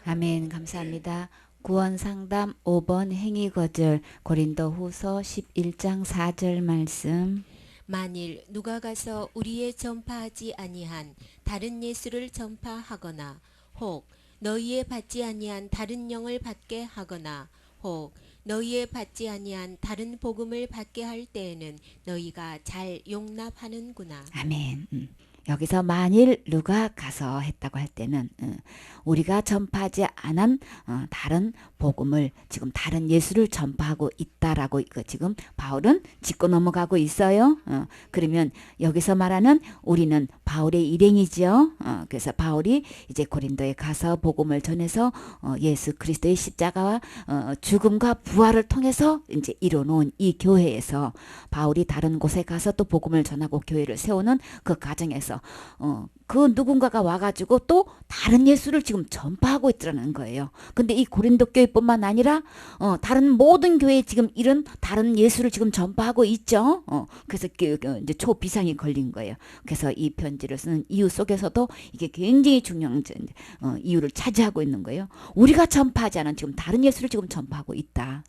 아멘. 감사합니다. 구원상담 5번 행위거절 고린도후서 11장 4절 말씀. 만일 누가 가서 우리의 전파하지 아니한 다른 예수를 전파하거나 혹 너희의 받지 아니한 다른 영을 받게 하거나 혹 너희의 받지 아니한 다른 복음을 받게 할 때에는 너희가 잘 용납하는구나. 아멘. 여기서 만일 누가 가서 했다고 할 때는 우리가 전파하지 않은 다른 복음을 지금 다른 예수를 전파하고 있다라고 이거 지금 바울은 짚고 넘어가고 있어요. 그러면 여기서 말하는 우리는 바울의 일행이죠. 그래서 바울이 이제 고린도에 가서 복음을 전해서 예수 그리스도의 십자가와 죽음과 부활을 통해서 이제 이뤄놓은 이 교회에서 바울이 다른 곳에 가서 또 복음을 전하고 교회를 세우는 그 과정에서 그 누군가가 와가지고 또 다른 예수를 지금 전파하고 있더라는 거예요. 근데 이 고린도 교회뿐만 아니라 다른 모든 교회에 지금 이런 다른 예수를 지금 전파하고 있죠. 그래서 이제 초비상이 걸린 거예요. 그래서 이 편지를 쓰는 이유 속에서도 이게 굉장히 중요한 이유를 차지하고 있는 거예요. 우리가 전파하지 않은 지금 다른 예수를 지금 전파하고 있다.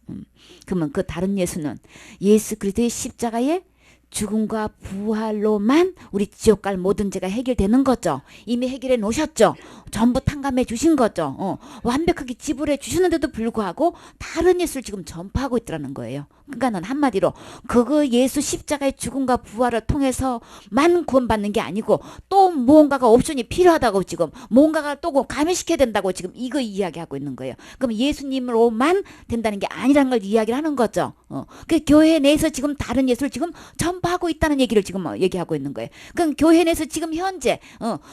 그러면 그 다른 예수는 예수 그리스도의 십자가에 죽음과 부활로만 우리 지옥 갈 모든 죄가 해결되는 거죠. 이미 해결해 놓으셨죠. 전부 탕감해 주신 거죠. 완벽하게 지불해 주셨는데도 불구하고 다른 예수를 지금 전파하고 있다는 거예요. 그러니까는 한마디로 그거 예수 십자가의 죽음과 부활을 통해서만 구원받는 게 아니고 또 무언가가 옵션이 필요하다고 지금 뭔가가 또 가미시켜야 된다고 지금 이거 이야기하고 있는 거예요. 그럼 예수님으로만 된다는 게 아니라는 걸 이야기를 하는 거죠. 그 교회 내에서 지금 다른 예수를 지금 전파하고 있다는 얘기를 지금 얘기하고 있는 거예요. 그럼 교회 내에서 지금 현재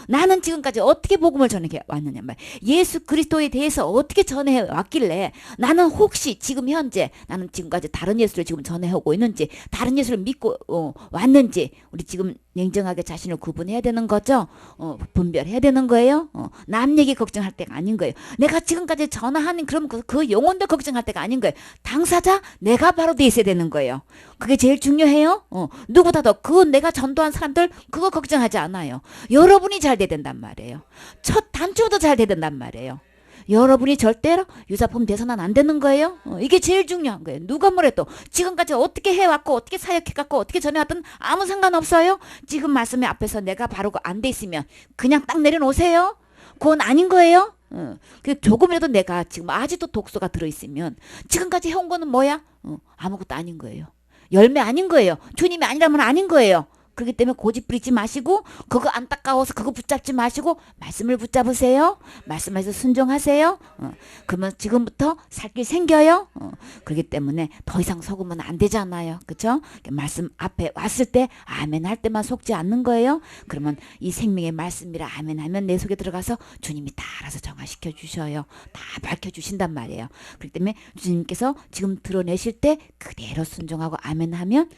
나는 지금까지 어떻게 복음을 전해 왔느냐 말. 예수 그리스도에 대해서 어떻게 전해 왔길래 나는 혹시 지금 현재 나는 지금까지 다른 예수를 지금 전해오고 있는지 다른 예수를 믿고 왔는지 우리 지금 냉정하게 자신을 구분해야 되는 거죠. 분별해야 되는 거예요. 남 얘기 걱정할 때가 아닌 거예요. 내가 지금까지 전화하는 그럼 그 영혼들 걱정할 때가 아닌 거예요. 당사자 내가 바로 돼 있어야 되는 거예요. 그게 제일 중요해요. 누구보다도 그 내가 전도한 사람들 그거 걱정하지 않아요. 여러분이 잘 돼야 된단 말이에요. 첫 단추도 잘 돼야 된단 말이에요. 여러분이 절대로 유사품 돼서는 안 되는 거예요. 이게 제일 중요한 거예요. 누가 뭐래도 지금까지 어떻게 해왔고 어떻게 사역해갖고 어떻게 전해왔든 아무 상관없어요. 지금 말씀의 앞에서 내가 바로 안 돼 있으면 그냥 딱 내려놓으세요. 그건 아닌 거예요. 조금이라도 내가 지금 아직도 독소가 들어있으면 지금까지 해온 거는 뭐야? 아무것도 아닌 거예요. 열매 아닌 거예요. 주님이 아니라면 아닌 거예요. 그렇기 때문에 고집 부리지 마시고 그거 안타까워서 그거 붙잡지 마시고 말씀을 붙잡으세요. 말씀에서 순종하세요. 그러면 지금부터 살 길 생겨요. 그렇기 때문에 더 이상 속으면 안 되잖아요. 그렇죠? 말씀 앞에 왔을 때 아멘 할 때만 속지 않는 거예요. 그러면 이 생명의 말씀이라 아멘 하면 내 속에 들어가서 주님이 다 알아서 정화시켜 주셔요. 다 밝혀 주신단 말이에요. 그렇기 때문에 주님께서 지금 드러내실 때 그대로 순종하고 아멘 하면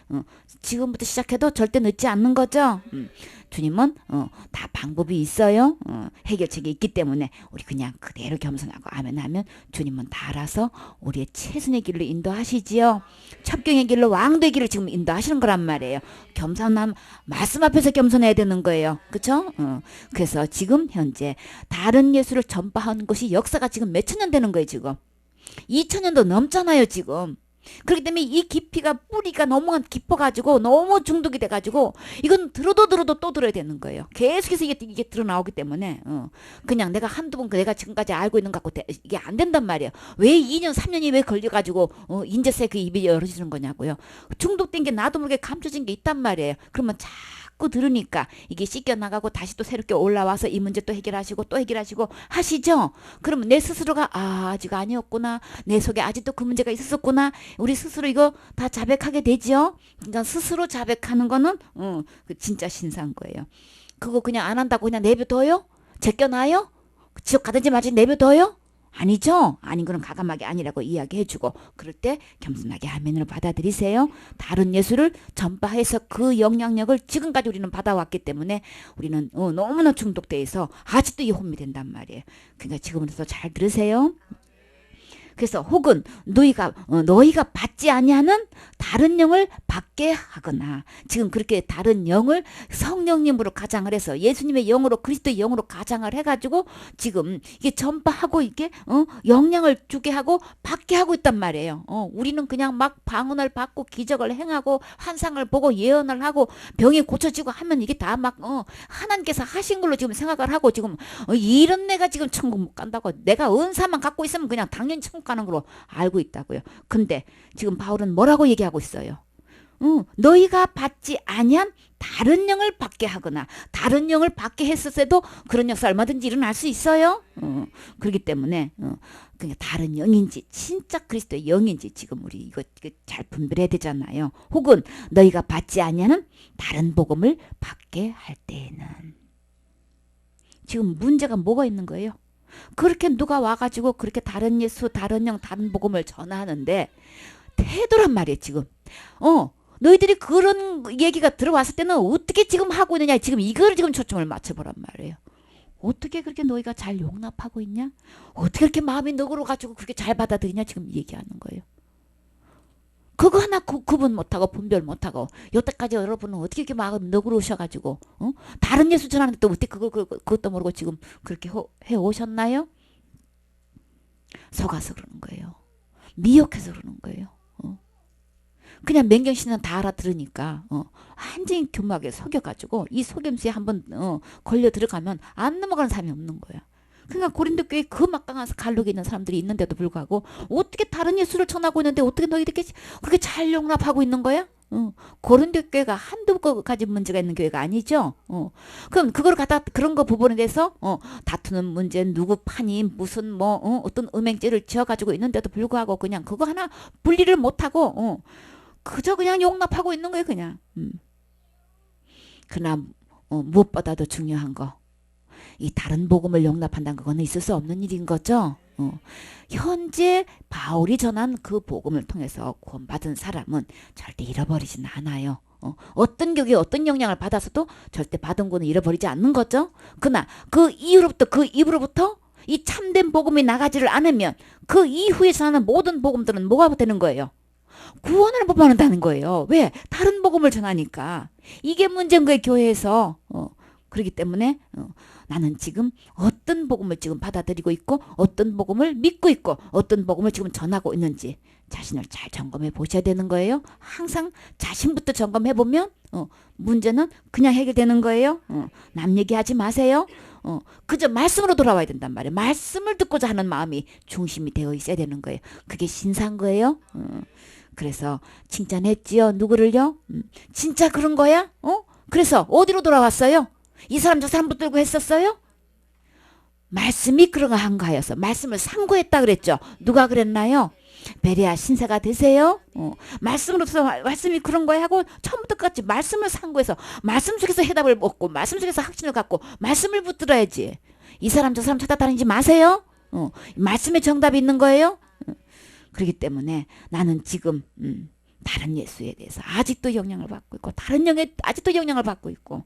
지금부터 시작해도 절대 늦지 않는 거죠. 주님은 다 방법이 있어요. 해결책이 있기 때문에 우리 그냥 그대로 겸손하고 아멘 하면 주님은 다 알아서 우리의 최선의 길로 인도하시지요. 첩경의 길로 왕도의 길을 지금 인도하시는 거란 말이에요. 겸손함 말씀 앞에서 겸손해야 되는 거예요. 그렇죠? 그래서 지금 현재 다른 예수를 전파하는 것이 역사가 지금 몇천 년 되는 거예요. 지금 2000년도 넘잖아요. 지금. 그렇기 때문에 이 깊이가 뿌리가 너무 깊어가지고 너무 중독이 돼가지고 이건 들어도 또 들어야 되는 거예요. 계속해서 이게 드러나오기 때문에 그냥 내가 한두 번 내가 지금까지 알고 있는 것 같고 이게 안 된단 말이에요. 왜 2년 3년이 왜 걸려가지고 인제세 그 입이 열어지는 거냐고요. 중독된 게 나도 모르게 감춰진 게 있단 말이에요. 그러면 자꾸 들으니까 이게 씻겨 나가고 다시 또 새롭게 올라와서 이 문제 또 해결하시고 또 해결하시고 하시죠. 그러면 내 스스로가 아직 아니었구나. 내 속에 아직도 그 문제가 있었구나. 우리 스스로 이거 다 자백하게 되죠. 그러니까 스스로 자백하는 거는 그 진짜 신사인 거예요. 그거 그냥 안 한다고 그냥 내버려둬요? 제껴놔요? 지옥 가든지 말든지 내버려둬요? 아니죠. 아닌 거는 가감하게 아니라고 이야기해주고 그럴 때 겸손하게 아멘으로 받아들이세요. 다른 예수를 전파해서 그 영향력을 지금까지 우리는 받아왔기 때문에 우리는 너무나 중독돼 있어 아직도 이 혼미 된단 말이에요. 그러니까 지금부터 잘 들으세요. 그래서 혹은 너희가 받지 아니하는 다른 영을 받게 하거나, 지금 그렇게 다른 영을 성령님으로 가장을 해서 예수님의 영으로, 그리스도의 영으로 가장을 해가지고 지금 이게 전파하고 이게 영향을 주게 하고 받게 하고 있단 말이에요. 우리는 그냥 막 방언을 받고 기적을 행하고 환상을 보고 예언을 하고 병이 고쳐지고 하면 이게 다 막 하나님께서 하신 걸로 지금 생각을 하고 지금 이런 내가 지금 천국 못 간다고, 내가 은사만 갖고 있으면 그냥 당연히 천국 가는 걸로 알고 있다고요. 근데 지금 바울은 뭐라고 얘기하고 있어요? 너희가 받지 아니한 다른 영을 받게 하거나, 다른 영을 받게 했을 때도 그런 역사 얼마든지 일어날 수 있어요. 그렇기 때문에 그냥 다른 영인지 진짜 그리스도의 영인지 지금 우리 이거 잘 분별해야 되잖아요. 혹은 너희가 받지 아니하는 다른 복음을 받게 할 때에는, 지금 문제가 뭐가 있는 거예요? 그렇게 누가 와가지고 그렇게 다른 예수, 다른 영, 다른 복음을 전하는데 태도란 말이에요. 지금 너희들이 그런 얘기가 들어왔을 때는 어떻게 지금 하고 있느냐, 지금 이거를 지금 초점을 맞춰보란 말이에요. 어떻게 그렇게 너희가 잘 용납하고 있냐, 어떻게 그렇게 마음이 너그러 가지고 그렇게 잘 받아들이냐, 지금 얘기하는 거예요. 그거 하나 구분 못하고 분별 못하고 여태까지 여러분은 어떻게 이렇게 마음이 너그러우셔가지고 다른 예수 전하는데 또 어떻게 그것도 모르고 지금 그렇게 해오셨나요? 속아서 그러는 거예요. 미혹해서 그러는 거예요. 그냥 맹경신은 다 알아들으니까 완전히 교묘하게 속여가지고 이 속임수에 한번 걸려 들어가면 안 넘어가는 사람이 없는 거야. 그러니까 고린도 교회에 그 막강한 갈록이 있는 사람들이 있는데도 불구하고 어떻게 다른 예수를 전하고 있는데 어떻게 너희들 그렇게 잘 용납하고 있는 거야? 고린도 교회가 한두 가지 문제가 있는 교회가 아니죠. 그럼 그걸 갖다 그런 거 부분에 대해서 다투는 문제, 누구 판이 무슨 어떤 음행죄를 지어가지고 있는데도 불구하고 그냥 그거 하나 분리를 못하고 그저 그냥 용납하고 있는 거예요, 그냥. 그러나 무엇보다도 중요한 거, 이 다른 복음을 용납한다는 그거는 있을 수 없는 일인 거죠. 현재 바울이 전한 그 복음을 통해서 구원받은 사람은 절대 잃어버리진 않아요. 어떤 교회 어떤 영향을 받아서도 절대 받은 거는 잃어버리지 않는 거죠. 그러나 그 이후로부터 이 참된 복음이 나가지를 않으면 그 이후에 전하는 모든 복음들은 뭐가 되는 거예요? 구원을 못 받는다는 거예요. 왜? 다른 복음을 전하니까. 이게 문제인 거예요, 교회에서. 그렇기 때문에 나는 지금 어떤 복음을 지금 받아들이고 있고 어떤 복음을 믿고 있고 어떤 복음을 지금 전하고 있는지 자신을 잘 점검해 보셔야 되는 거예요. 항상 자신부터 점검해 보면 문제는 그냥 해결되는 거예요. 남 얘기하지 마세요. 그저 말씀으로 돌아와야 된단 말이에요. 말씀을 듣고자 하는 마음이 중심이 되어 있어야 되는 거예요. 그게 신사인 거예요. 그래서 칭찬했지요. 누구를요? 진짜 그런 거야? 그래서 어디로 돌아왔어요? 이 사람 저 사람 붙들고 했었어요? 말씀이 그런 거 한가하여서 말씀을 상고했다 그랬죠. 누가 그랬나요? 베레아 신사가 되세요. 말씀으로서 말씀이 그런 거야 하고 처음부터 끝까지 말씀을 상고해서 말씀 속에서 해답을 얻고 말씀 속에서 확신을 갖고 말씀을 붙들어야지. 이 사람 저 사람 찾아다니지 마세요. 말씀에 정답이 있는 거예요. 그렇기 때문에 나는 지금 다른 예수에 대해서 아직도 영향을 받고 있고 다른 영에 아직도 영향을 받고 있고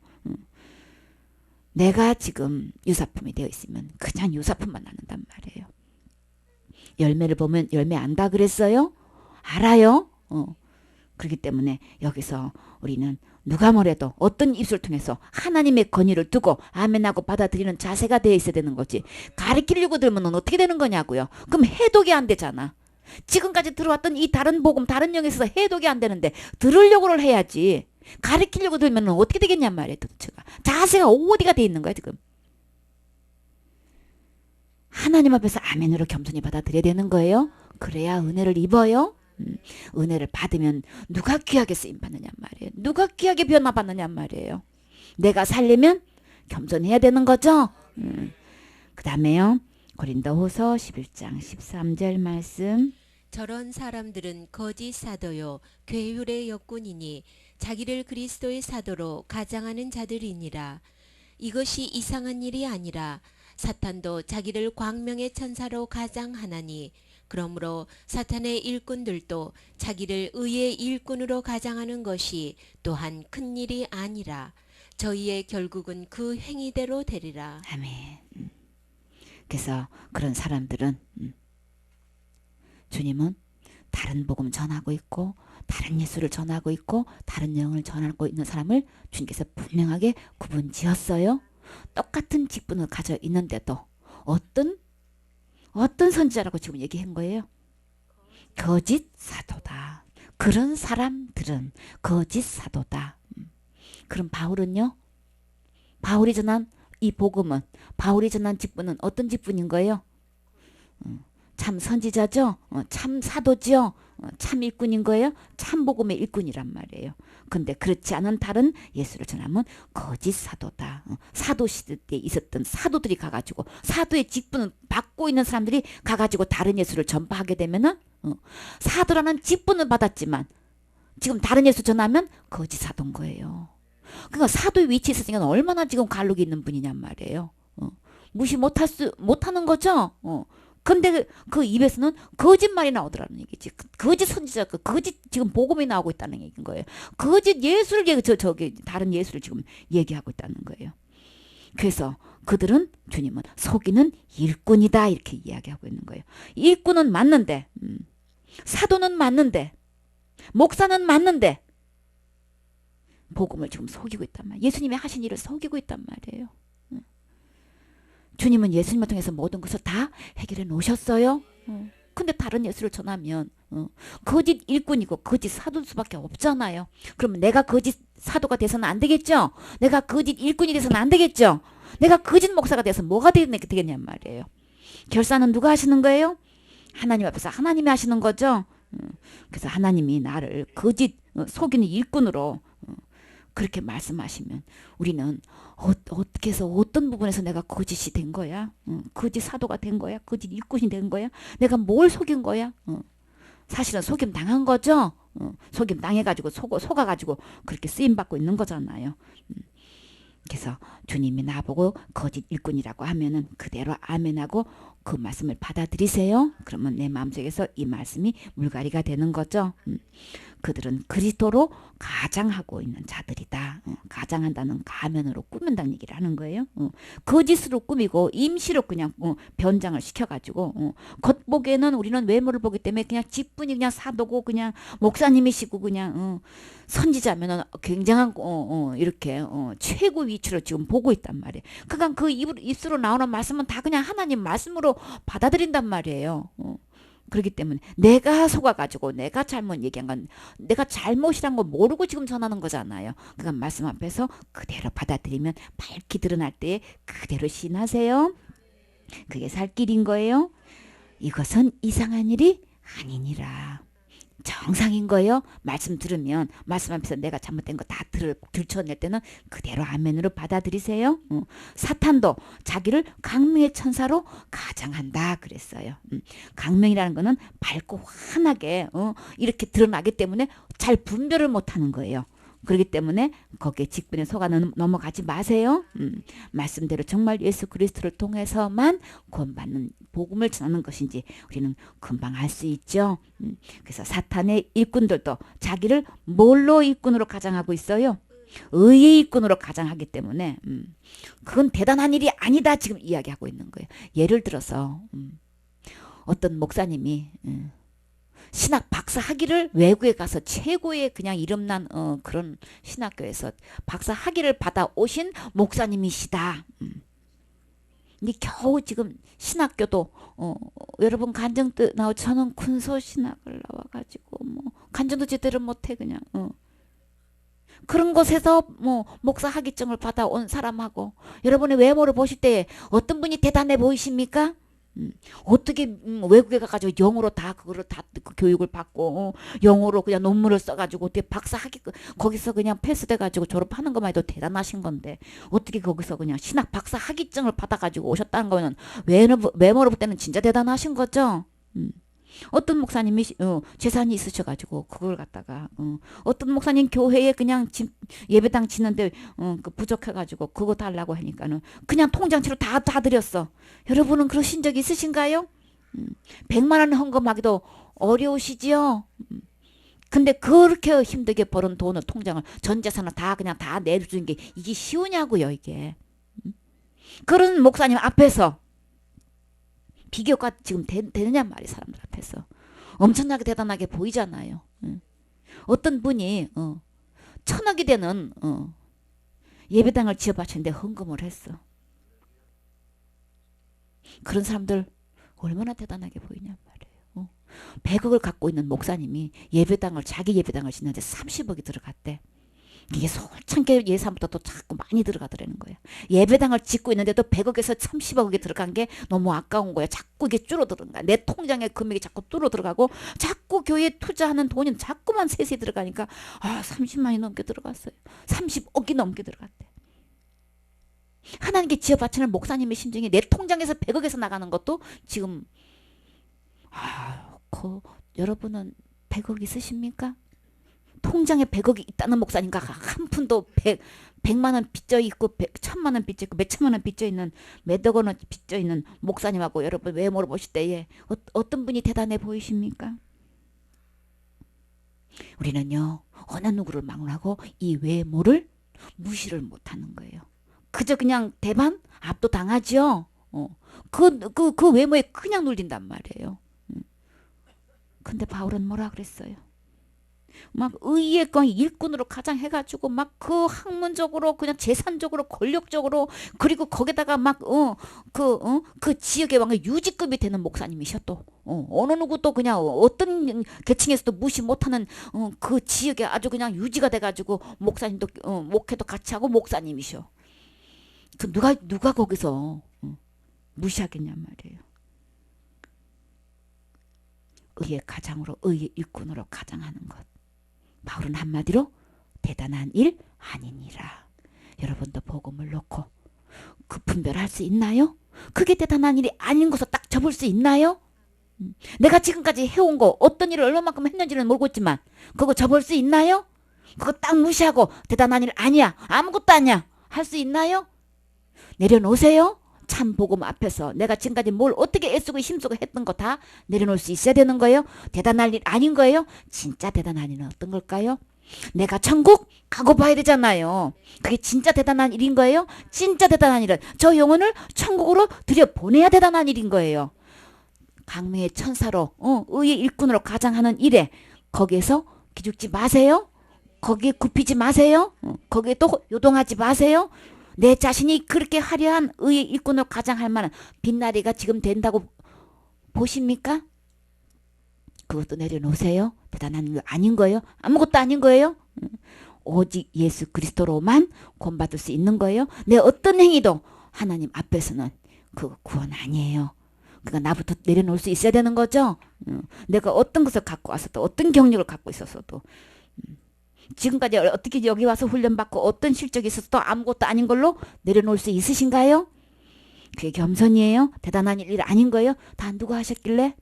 내가 지금 유사품이 되어 있으면 그냥 유사품만 낳는단 말이에요. 열매를 보면 열매 안다 그랬어요? 알아요? 그렇기 때문에 여기서 우리는 누가 뭐래도 어떤 입술을 통해서 하나님의 권위를 두고 아멘하고 받아들이는 자세가 되어 있어야 되는 거지. 가르치려고 들면 어떻게 되는 거냐고요. 그럼 해독이 안 되잖아. 지금까지 들어왔던 이 다른 복음 다른 영에서 해독이 안 되는데 들으려고를 해야지. 가르치려고 들면 어떻게 되겠냔 말이에요. 도대체가. 자세가 어디가 돼 있는 거야 지금. 하나님 앞에서 아멘으로 겸손히 받아들여야 되는 거예요. 그래야 은혜를 입어요. 은혜를 받으면 누가 귀하게 쓰임받느냐 말이에요. 누가 귀하게 변화받느냐 말이에요. 내가 살려면 겸손해야 되는 거죠. 그 다음에요. 고린도후서 11장 13절 말씀. 저런 사람들은 거짓 사도요 괴율의 역군이니 자기를 그리스도의 사도로 가장하는 자들이니라. 이것이 이상한 일이 아니라 사탄도 자기를 광명의 천사로 가장하나니 그러므로 사탄의 일꾼들도 자기를 의의 일꾼으로 가장하는 것이 또한 큰 일이 아니라 저희의 결국은 그 행위대로 되리라. 아멘. 그래서 그런 사람들은 주님은 다른 복음 전하고 있고 다른 예수를 전하고 있고 다른 영을 전하고 있는 사람을 주님께서 분명하게 구분 지었어요. 똑같은 직분을 가져 있는데도 어떤 선지자라고 지금 얘기한 거예요? 거짓 사도다. 그런 사람들은 거짓 사도다. 그럼 바울은요? 바울이 전한 이 복음은, 바울이 전한 직분은 어떤 직분인 거예요? 참 선지자죠? 참 사도죠? 참 일꾼인 거예요? 참 복음의 일꾼이란 말이에요. 근데 그렇지 않은 다른 예수를 전하면 거짓 사도다. 사도 시대 때 있었던 사도들이 가가지고, 사도의 직분을 받고 있는 사람들이 가가지고 다른 예수를 전파하게 되면은 사도라는 직분을 받았지만 지금 다른 예수 전하면 거짓 사도인 거예요. 그러니까 사도의 위치에 있으니까 얼마나 지금 관록이 있는 분이냔 말이에요. 무시 못하는 거죠. 근데 그 입에서는 거짓말이 나오더라는 얘기지. 거짓 선지자, 거짓 지금 복음이 나오고 있다는 얘기인 거예요. 거짓 예수를 저기 다른 예수를 지금 얘기하고 있다는 거예요. 그래서 그들은 주님은 속이는 일꾼이다 이렇게 이야기하고 있는 거예요. 일꾼은 맞는데, 사도는 맞는데, 목사는 맞는데 복음을 지금 속이고 있단 말이에요. 예수님이 하신 일을 속이고 있단 말이에요. 주님은 예수님을 통해서 모든 것을 다 해결해 놓으셨어요. 근데 다른 예수를 전하면 거짓 일꾼이고 거짓 사도일 수밖에 없잖아요. 그러면 내가 거짓 사도가 돼서는 안 되겠죠. 내가 거짓 일꾼이 돼서는 안 되겠죠. 내가 거짓 목사가 돼서 뭐가 되겠냔 말이에요. 결산은 누가 하시는 거예요? 하나님 앞에서 하나님이 하시는 거죠. 그래서 하나님이 나를 거짓 속이는 일꾼으로 그렇게 말씀하시면 우리는 어떻게 해서 어떤 부분에서 내가 거짓이 된 거야? 거짓 사도가 된 거야? 거짓 일꾼이 된 거야? 내가 뭘 속인 거야? 사실은 속임 당한 거죠? 속임 당해가지고 속아가지고 그렇게 쓰임받고 있는 거잖아요. 그래서 주님이 나보고 거짓 일꾼이라고 하면은 그대로 아멘하고 그 말씀을 받아들이세요. 그러면 내 마음속에서 이 말씀이 물갈이가 되는 거죠. 그들은 그리스도로 가장하고 있는 자들이다. 가장한다는 가면으로 꾸민다는 얘기를 하는 거예요. 거짓으로 꾸미고 임시로 그냥 변장을 시켜가지고 겉보기에는 우리는 외모를 보기 때문에 그냥 직분이 그냥 사도고 그냥 목사님이시고 그냥 선지자면은 굉장한 이렇게 최고 위치로 지금 보고 있단 말이에요. 그러니까 그 입으로 나오는 말씀은 다 그냥 하나님 말씀으로 받아들인단 말이에요. 그렇기 때문에 내가 속아가지고 내가 잘못 얘기한 건 내가 잘못이란 거 모르고 지금 전하는 거잖아요. 그러니까 말씀 앞에서 그대로 받아들이면 밝히 드러날 때 그대로 신하세요. 그게 살 길인 거예요. 이것은 이상한 일이 아니니라. 정상인 거예요. 말씀 들으면 말씀 앞에서 내가 잘못된 거 다 들춰낼 때는 그대로 아멘으로 받아들이세요. 사탄도 자기를 강명의 천사로 가장한다 그랬어요. 강명이라는 거는 밝고 환하게 이렇게 드러나기 때문에 잘 분별을 못하는 거예요. 그렇기 때문에 거기에 직분에 속아 넘어가지 마세요. 말씀대로 정말 예수 그리스도를 통해서만 구원받는 복음을 전하는 것인지 우리는 금방 알 수 있죠. 그래서 사탄의 일꾼들도 자기를 뭘로 일꾼으로 가장하고 있어요? 의의 일꾼으로 가장하기 때문에 그건 대단한 일이 아니다 지금 이야기하고 있는 거예요. 예를 들어서 어떤 목사님이 신학 박사 학위를 외국에 가서 최고의 그냥 이름난 그런 신학교에서 박사 학위를 받아 오신 목사님이시다. 근데 겨우 지금 신학교도 여러분 간증도 나오 저는 군소 신학을 나와가지고 뭐 간증도 제대로 못해 그냥 그런 곳에서 뭐 목사 학위증을 받아 온 사람하고 여러분의 외모를 보실 때 어떤 분이 대단해 보이십니까? 어떻게 외국에 가가지고 영어로 다 그거를 다 그 교육을 받고 영어로 그냥 논문을 써가지고 어떻게 박사 학위 거기서 그냥 패스돼가지고 졸업하는 것만 해도 대단하신 건데 어떻게 거기서 그냥 신학 박사 학위증을 받아가지고 오셨다는 거는 외모로 볼 때는 진짜 대단하신 거죠. 어떤 목사님이 재산이 있으셔가지고 그걸 갖다가 어떤 목사님 교회에 그냥 예배당 짓는데 그 부족해가지고 그거 달라고 하니까는 그냥 통장치로 다 드렸어. 여러분은 그러신 적 있으신가요? 100만 원 헌금하기도 어려우시지요? 근데 그렇게 힘들게 벌은 돈을 통장을 전 재산을 다 그냥 다 내주는 게 이게 쉬우냐고요 이게. 그런 목사님 앞에서 비교가 지금 되느냐 말이 사람들 앞에서 엄청나게 대단하게 보이잖아요. 어떤 분이 1,000억이 되는 예배당을 지어 바쳤는데 헌금을 했어. 그런 사람들 얼마나 대단하게 보이냔 말이에요. 100억을 갖고 있는 목사님이 자기 예배당을 짓는데 30억이 들어갔대. 이게 솔창게 예산보다 또 자꾸 많이 들어가더라는 거야. 예배당을 짓고 있는데도 100억에서 30억이 들어간 게 너무 아까운 거야. 자꾸 이게 줄어드는 거야. 내 통장의 금액이 자꾸 줄어들어가고 자꾸 교회에 투자하는 돈이 자꾸만 세세 들어가니까 30만이 넘게 들어갔어요. 30억이 넘게 들어갔대. 하나님께 지어 바치는 목사님의 심정이 내 통장에서 100억에서 나가는 것도 지금 여러분은 100억 있으십니까? 통장에 100억이 있다는 목사님과 한 푼도 100만 원 빚져 있고 1,000만 원 빚져 있고 몇천만 원 빚져 있는 몇억 원 빚져 있는 목사님하고 여러분 외모를 보실 때에 어떤 분이 대단해 보이십니까? 우리는요 어느 누구를 막론하고 이 외모를 무시를 못하는 거예요. 그저 그냥 대반 압도당하죠. 그 외모에 그냥 눌린단 말이에요. 근데 바울은 뭐라 그랬어요? 막 의의 권 일꾼으로 가장 해가지고 막 그 학문적으로 그냥 재산적으로 권력적으로 그리고 거기다가 막 그 지역의 왕의 유지급이 되는 목사님이셔 또 어느 누구도 그냥 어떤 계층에서도 무시 못하는 그 지역에 아주 그냥 유지가 돼가지고 목사님도 목회도 같이 하고 목사님이셔. 그 누가 거기서 무시하겠냔 말이에요. 의의 가장으로 의의 일꾼으로 가장하는 것. 바울은 한마디로 대단한 일 아니니라. 여러분도 복음을 놓고 그 분별할 수 있나요? 그게 대단한 일이 아닌 것을 딱 접을 수 있나요? 내가 지금까지 해온 거 어떤 일을 얼마만큼 했는지는 모르고 있지만 그거 접을 수 있나요? 그거 딱 무시하고 대단한 일 아니야 아무것도 아니야 할 수 있나요? 내려놓으세요. 참 복음 앞에서 내가 지금까지 뭘 어떻게 애쓰고 힘쓰고 했던 거 다 내려놓을 수 있어야 되는 거예요. 대단한 일 아닌 거예요. 진짜 대단한 일은 어떤 걸까요? 내가 천국 가고 봐야 되잖아요. 그게 진짜 대단한 일인 거예요. 진짜 대단한 일은 저 영혼을 천국으로 들여보내야 대단한 일인 거예요. 강명의 천사로 의의 일꾼으로 가장하는 일에 거기에서 기죽지 마세요. 거기에 굽히지 마세요. 거기에 또 요동하지 마세요. 내 자신이 그렇게 화려한 의의 일꾼으로 가장할 만한 빛나리가 지금 된다고 보십니까? 그것도 내려놓으세요. 대단한 일 아닌 거예요. 아무것도 아닌 거예요. 오직 예수 그리스도로만 구원받을 수 있는 거예요. 내 어떤 행위도 하나님 앞에서는 그 구원 아니에요. 그러니까 나부터 내려놓을 수 있어야 되는 거죠. 내가 어떤 것을 갖고 왔어도 어떤 경력을 갖고 있었어도 지금까지 어떻게 여기 와서 훈련받고 어떤 실적이 있어도 아무것도 아닌 걸로 내려놓을 수 있으신가요? 그게 겸손이에요? 대단한 일 아닌 거예요? 다 누가 하셨길래?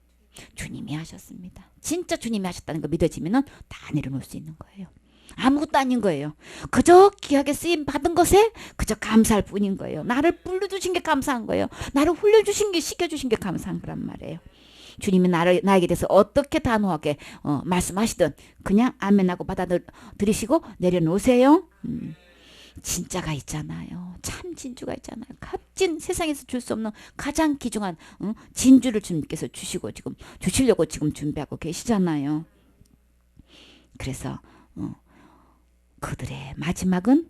주님이 하셨습니다. 진짜 주님이 하셨다는 거 믿어지면 다 내려놓을 수 있는 거예요. 아무것도 아닌 거예요. 그저 귀하게 쓰임 받은 것에 그저 감사할 뿐인 거예요. 나를 불러주신 게 감사한 거예요. 나를 훈련주신 게 시켜주신 게 감사한 거란 말이에요. 주님이 나에게 대해서 어떻게 단호하게 말씀하시든 그냥 아멘하고 받아들이시고 내려놓으세요. 진짜가 있잖아요. 참 진주가 있잖아요. 값진 세상에서 줄 수 없는 가장 귀중한 진주를 주님께서 주시고 지금 주시려고 지금 준비하고 계시잖아요. 그래서 그들의 마지막은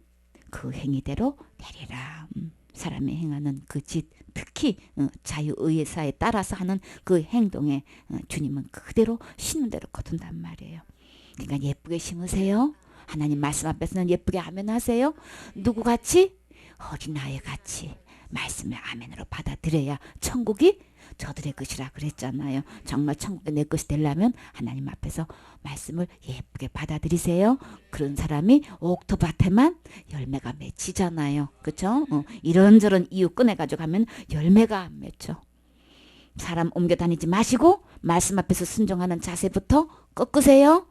그 행위대로 되리라. 사람이 행하는 그 짓, 특히 자유의사에 따라서 하는 그 행동에 주님은 그대로 심는 대로 거둔단 말이에요. 그러니까 예쁘게 심으세요. 하나님 말씀 앞에서는 예쁘게 아멘 하세요. 누구같이? 어린아이같이 말씀을 아멘으로 받아들여야 천국이 저들의 것이라 그랬잖아요. 정말 천국이 내 것이 되려면 하나님 앞에서 말씀을 예쁘게 받아들이세요. 그런 사람이 옥토밭에만 열매가 맺히잖아요. 그렇죠? 이런저런 이유 꺼내가지고 하면 열매가 안 맺혀. 사람 옮겨 다니지 마시고 말씀 앞에서 순종하는 자세부터 꺾으세요.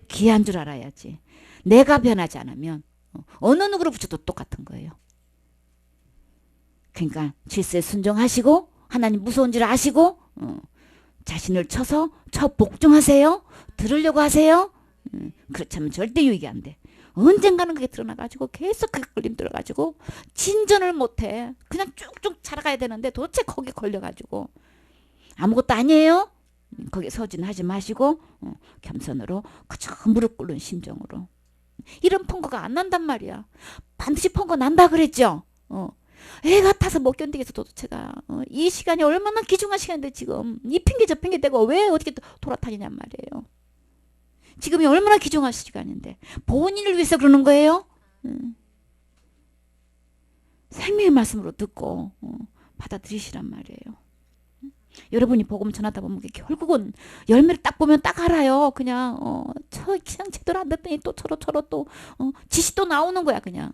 귀한 줄 알아야지. 내가 변하지 않으면 어느 누구를 붙여도 똑같은 거예요. 그러니까 질서에 순종하시고 하나님 무서운 줄 아시고 자신을 쳐서 복종하세요. 들으려고 하세요. 그렇지 않으면 절대 유익이 안 돼. 언젠가는 그게 드러나가지고 계속 그게 걸림 들어가지고 진전을 못해. 그냥 쭉쭉 자라가야 되는데 도대체 거기에 걸려가지고 아무것도 아니에요. 거기에 소진하지 마시고 겸손으로 그저 무릎 꿇는 심정으로. 이런 펑거가 안 난단 말이야. 반드시 펑거 난다 그랬죠. 애 같아서 못 견디겠어 도대체가. 이 시간이 얼마나 귀중한 시간인데 지금 이 핑계 저 핑계 대고 왜 어떻게 돌아다니냔 말이에요. 지금이 얼마나 귀중한 시간인데 본인을 위해서 그러는 거예요. 생명의 말씀으로 듣고 받아들이시란 말이에요. 여러분이 복음 전하다 보면 결국은 열매를 딱 보면 딱 알아요. 그냥 그냥 제대로 안 됐더니 또 저러 또 짓이 또 나오는 거야 그냥.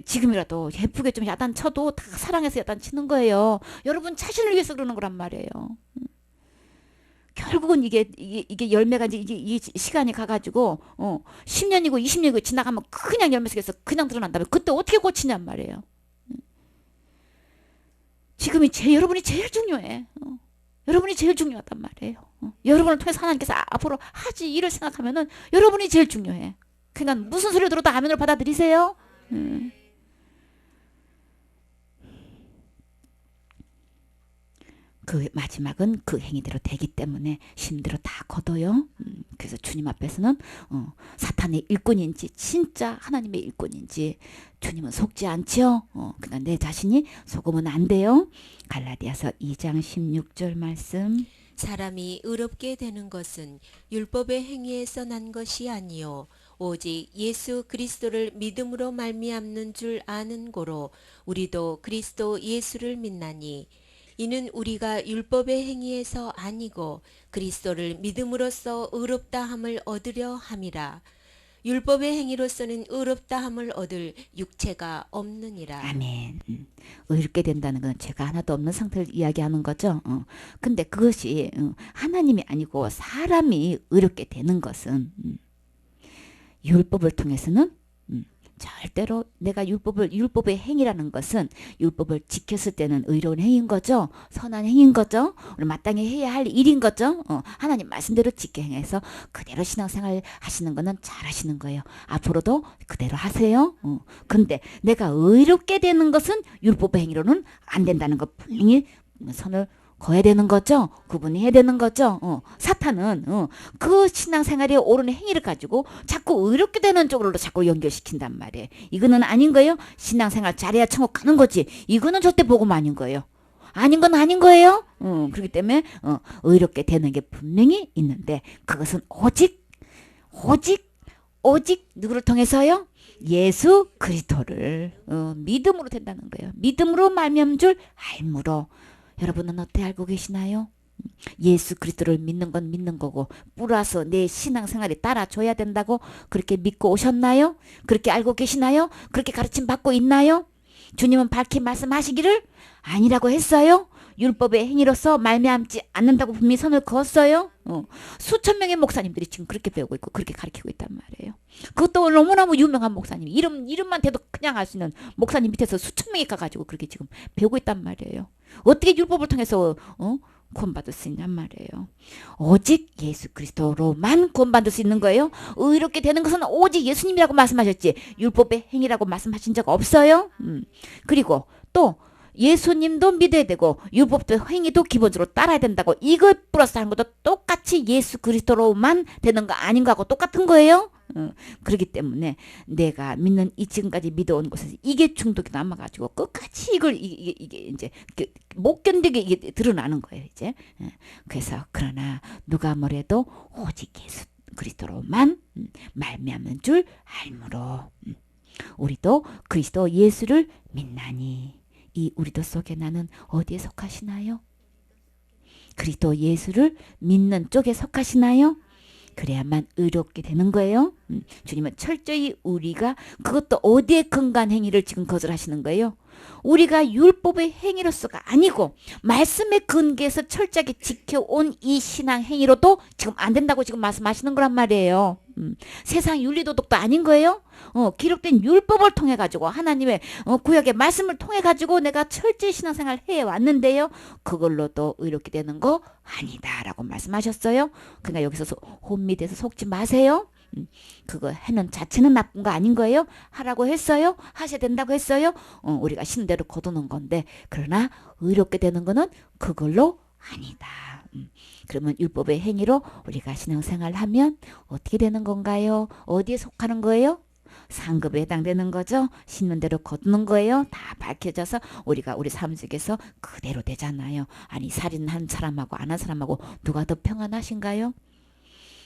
지금이라도 예쁘게 좀 야단 쳐도 다 사랑해서 야단 치는 거예요. 여러분 자신을 위해서 그러는 거란 말이에요. 결국은 이게 열매가 이제 이 시간이 가가지고 10년이고 20년이고 지나가면 그냥 열매 속에서 그냥 드러난다면 그때 어떻게 고치냔 말이에요. 지금이 여러분이 제일 중요해. 여러분이 제일 중요하단 말이에요. 여러분을 통해서 하나님께서 앞으로 하지 일을 생각하면은 여러분이 제일 중요해. 그러니까 무슨 소리 들어도 아멘으로 받아들이세요. 그 마지막은 그 행위대로 되기 때문에 힘대로 다 거둬요. 그래서 주님 앞에서는 사탄의 일꾼인지 진짜 하나님의 일꾼인지 주님은 속지 않죠. 그러니까 내 자신이 속으면 안 돼요. 갈라디아서 2장 16절 말씀. 사람이 의롭게 되는 것은 율법의 행위에서 난 것이 아니요 오직 예수 그리스도를 믿음으로 말미암는 줄 아는 고로 우리도 그리스도 예수를 믿나니 이는 우리가 율법의 행위에서 아니고 그리스도를 믿음으로써 의롭다함을 얻으려 함이라. 율법의 행위로서는 의롭다함을 얻을 육체가 없느니라. 아멘. 의롭게 된다는 건 죄가 하나도 없는 상태를 이야기하는 거죠. 근데 그것이 하나님이 아니고 사람이 의롭게 되는 것은 율법을 통해서는 절대로 내가 율법의 행위라는 것은 율법을 지켰을 때는 의로운 행위인 거죠. 선한 행위인 거죠. 마땅히 해야 할 일인 거죠. 하나님 말씀대로 지켜 행해서 그대로 신앙생활 하시는 거는 잘 하시는 거예요. 앞으로도 그대로 하세요. 근데 내가 의롭게 되는 것은 율법의 행위로는 안 된다는 거 분명히 선을 거야 되는 거죠. 구분해야 되는 거죠. 사탄은 그 신앙생활에 옳은 행위를 가지고 자꾸 의롭게 되는 쪽으로 자꾸 연결시킨단 말이에요. 이거는 아닌 거예요. 신앙생활 잘해야 천국 가는 거지. 이거는 절대 복음 아닌 거예요. 아닌 건 아닌 거예요. 그렇기 때문에 의롭게 되는 게 분명히 있는데 그것은 오직 누구를 통해서요? 예수 그리스도를 믿음으로 된다는 거예요. 믿음으로 말미암은 줄 알므로. 여러분은 어떻게 알고 계시나요? 예수 그리스도를 믿는 건 믿는 거고 뿌라서 내 신앙생활에 따라줘야 된다고 그렇게 믿고 오셨나요? 그렇게 알고 계시나요? 그렇게 가르침 받고 있나요? 주님은 밝히 말씀하시기를 아니라고 했어요? 율법의 행위로서 말미암지 않는다고 분명히 선을 그었어요? 수천 명의 목사님들이 지금 그렇게 배우고 있고 그렇게 가르치고 있단 말이에요. 그것도 너무너무 유명한 목사님, 이름만 대도 그냥 알 수 있는 목사님 밑에서 수천 명이 가가지고 그렇게 지금 배우고 있단 말이에요. 어떻게 율법을 통해서 구원받을 수 있냔 말이에요. 오직 예수 그리스도로만 구원받을 수 있는 거예요. 의롭게 되는 것은 오직 예수님이라고 말씀하셨지 율법의 행위라고 말씀하신 적 없어요. 그리고 또 예수님도 믿어야 되고 율법도 행위도 기본적으로 따라야 된다고 이걸 플러스 하는 것도 똑같이 예수 그리스도로만 되는 거 아닌 거하고 똑같은 거예요. 그렇기 때문에 내가 믿는 이 지금까지 믿어온 것에서 이게 중독이 남아가지고 끝까지 이게 이제 못 견디게 이게 드러나는 거예요 이제. 그래서 그러나 누가 뭐래도 오직 예수 그리스도로만 말미암는 줄 알므로 우리도 그리스도 예수를 믿나니. 이 우리도 속에 나는 어디에 속하시나요? 그리스도 예수를 믿는 쪽에 속하시나요? 그래야만 의롭게 되는 거예요. 주님은 철저히 우리가 그것도 어디에 근간 행위를 지금 거절하시는 거예요? 우리가 율법의 행위로서가 아니고 말씀의 근거에서 철저하게 지켜온 이 신앙 행위로도 지금 안 된다고 지금 말씀하시는 거란 말이에요. 세상 윤리도덕도 아닌 거예요. 기록된 율법을 통해 가지고 하나님의 구약의 말씀을 통해 가지고 내가 철저히 신앙생활 해왔는데요. 그걸로도 의롭게 되는 거 아니다라고 말씀하셨어요. 그러니까 여기서 혼미돼서 속지 마세요. 그거 하는 자체는 나쁜 거 아닌 거예요. 하라고 했어요. 하셔야 된다고 했어요. 우리가 신대로 거두는 건데 그러나 의롭게 되는 거는 그걸로 아니다. 그러면 율법의 행위로 우리가 신앙생활을 하면 어떻게 되는 건가요? 어디에 속하는 거예요? 상급에 해당되는 거죠. 심는 대로 거두는 거예요. 다 밝혀져서 우리가 우리 삶 속에서 그대로 되잖아요. 아니 살인한 사람하고 안 한 사람하고 누가 더 평안하신가요?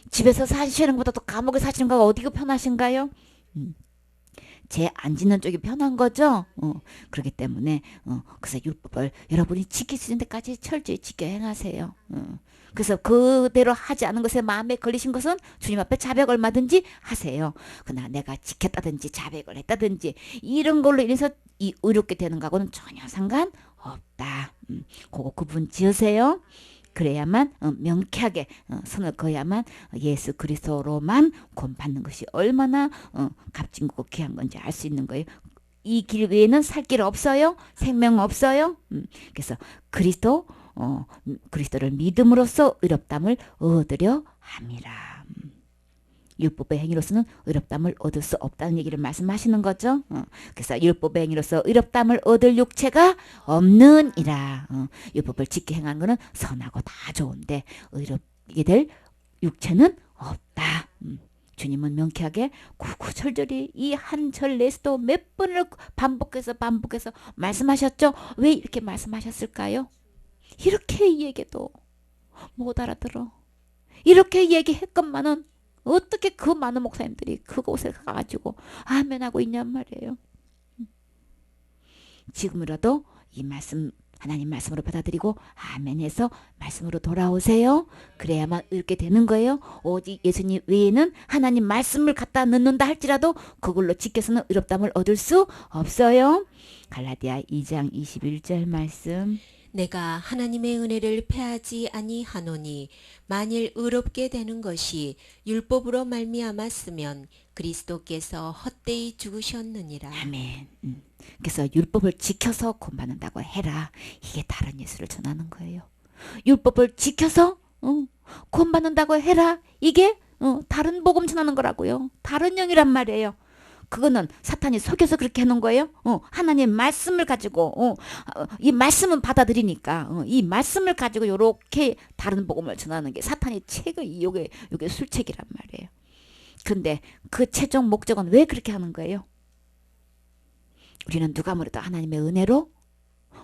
집에서 사시는 것보다 더 감옥에 사시는 거가 어디가 편하신가요? 죄 안 짓는 쪽이 편한 거죠. 그렇기 때문에 그래서 율법을 여러분이 지킬 수 있는 데까지 철저히 지켜 행하세요. 그래서 그대로 하지 않은 것에 마음에 걸리신 것은 주님 앞에 자백 얼마든지 하세요. 그러나 내가 지켰다든지 자백을 했다든지 이런 걸로 인해서 이 의롭게 되는 거하고는 전혀 상관없다. 그거 구분 지으세요. 그래야만 명쾌하게 선을 그어야만 예수 그리스도로만 구원받는 것이 얼마나 값진고 귀한 건지 알 수 있는 거예요. 이 길 외에는 살 길 없어요. 생명 없어요. 그래서 그리스도를 믿음으로써 의롭담을 얻으려 함이라. 율법의 행위로서는 의롭담을 얻을 수 없다는 얘기를 말씀하시는 거죠. 그래서 율법의 행위로서 의롭담을 얻을 육체가 없느니라. 율법을 지켜 행하는 것은 선하고 다 좋은데 의롭게 될 육체는 없다. 주님은 명쾌하게 구구절절히 이 한 절 내에서도 몇 번을 반복해서 말씀하셨죠. 왜 이렇게 말씀하셨을까요? 이렇게 얘기해도 못 알아들어. 이렇게 얘기했건만은 어떻게 그 많은 목사님들이 그곳에 가가지고 아멘하고 있냔 말이에요. 지금이라도 이 말씀 하나님 말씀으로 받아들이고 아멘해서 말씀으로 돌아오세요. 그래야만 이렇게 되는 거예요. 오직 예수님 외에는 하나님 말씀을 갖다 넣는다 할지라도 그걸로 지켜서는 의롭담을 얻을 수 없어요. 갈라디아 2장 21절 말씀. 내가 하나님의 은혜를 패하지 아니하노니 만일 의롭게 되는 것이 율법으로 말미암았으면 그리스도께서 헛되이 죽으셨느니라. 아멘. 그래서 율법을 지켜서 구원받는다고 해라. 이게 다른 예수를 전하는 거예요. 율법을 지켜서 구원받는다고 해라. 이게 다른 복음 전하는 거라고요. 다른 영이란 말이에요. 그거는 사탄이 속여서 그렇게 해놓은 거예요. 하나님 말씀을 가지고 이 말씀은 받아들이니까 이 말씀을 가지고 이렇게 다른 복음을 전하는 게 사탄이 최고 요게 술책이란 말이에요. 근데 그 최종 목적은 왜 그렇게 하는 거예요? 우리는 누가 뭐래도 하나님의 은혜로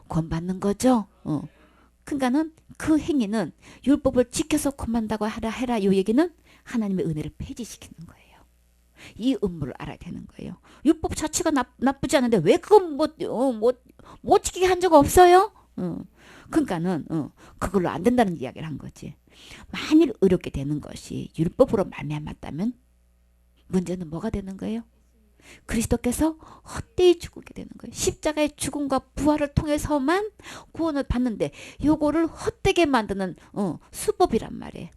구원받는 거죠. 그러니까는 그 행위는 율법을 지켜서 구원받는다고 해라 이 얘기는 하나님의 은혜를 폐지시키는 거예요. 이 음모를 알아야 되는 거예요. 율법 자체가 나쁘지 않은데 왜 그건 못 지키게 한 적 없어요? 그러니까는 그걸로 안 된다는 이야기를 한 거지. 만일 의롭게 되는 것이 율법으로 말미암았다면 문제는 뭐가 되는 거예요? 그리스도께서 헛되이 죽게 되는 거예요. 십자가의 죽음과 부활을 통해서만 구원을 받는데 요거를 헛되게 만드는 수법이란 말이에요.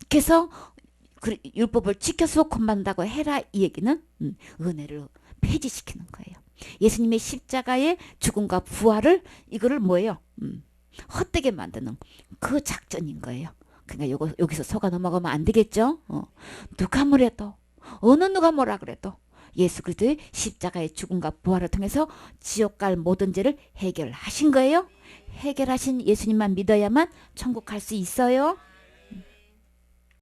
그래서 율법을 지켜서 구원받는다고 해라 이 얘기는 은혜를 폐지시키는 거예요. 예수님의 십자가의 죽음과 부활을 이거를 뭐예요? 헛되게 만드는 그 작전인 거예요. 그러니까 여기서 속아 넘어가면 안 되겠죠? 누가 뭐래도 누가 뭐라 그래도 예수 그리스도의 십자가의 죽음과 부활을 통해서 지옥 갈 모든 죄를 해결하신 거예요. 해결하신 예수님만 믿어야만 천국 갈 수 있어요.